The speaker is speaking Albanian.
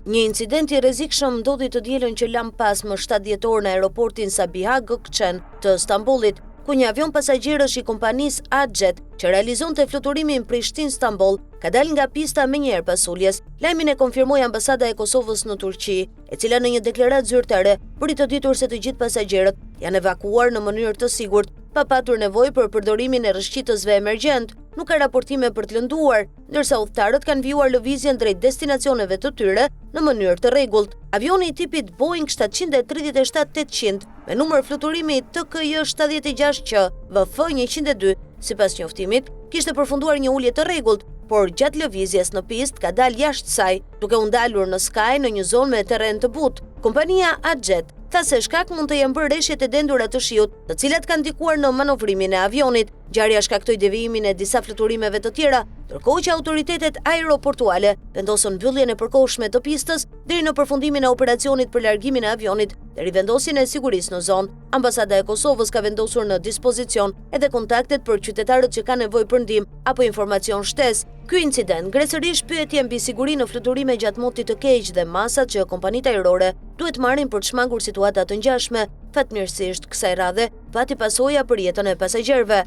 Një incident i rrezikshëm ndodhi të dielën që lam pas më 7 dhjetor në aeroportin Sabiha Gökçen të Stambollit, ku një avion pasagjerësh i kompanisë AJet që realizonte fluturimin Prishtinë-Stamboll ka dalë nga pista menjëherë pas uljes. Lajmin e konfirmoi ambasada e Kosovës në Turqi, e cila në një deklaratë zyrtare bëri të ditur se të gjithë pasagerët janë evakuuar në mënyrë të sigurt, pa patur nevojë për përdorimin e rrëshqitësve emergjent. Nuk ka raportime për të lënduar, ndërsa udhëtarët kanë vijuar lëvizjen drejt destinacioneve të tyre në mënyrë të rregullt. Avioni i tipit Boeing 737-800 me numër fluturimi TKJ 76Q VF102, sipas njoftimit, kishte përfunduar një ulje të rregullt, por gjatë lëvizjes në pistë ka dalë jashtë saj, duke u ndalur në skaj në një zonë me terren të butë. Kompania AJet tha se shkak mund të jenë bërë rreshjet e dendura të shiut, të cilat kanë ndikuar në manovrimin e avionit. Ngjarja shkaktoi devijimin e disa fluturimeve të tjera, ndërkohë që autoritetet aeroportuale vendosën mbylljen e përkohshme të pistës deri në përfundimin e operacionit për largimin e avionit dhe rivendosjen e sigurisë në zonë. Ambasada e Kosovës ka vendosur në dispozicion edhe kontaktet për qytetarët që kanë nevojë për ndihmë apo informacion shtesë. Ky incident ngre sërish pyetje mbi sigurinë në fluturime gjatë motit të keq dhe masat që kompanitë ajrore duhet marrin për të shmangur situata të ngjashme. Fatmirësisht, kësaj radhe pati pasoja për jetën e pasagjerëve.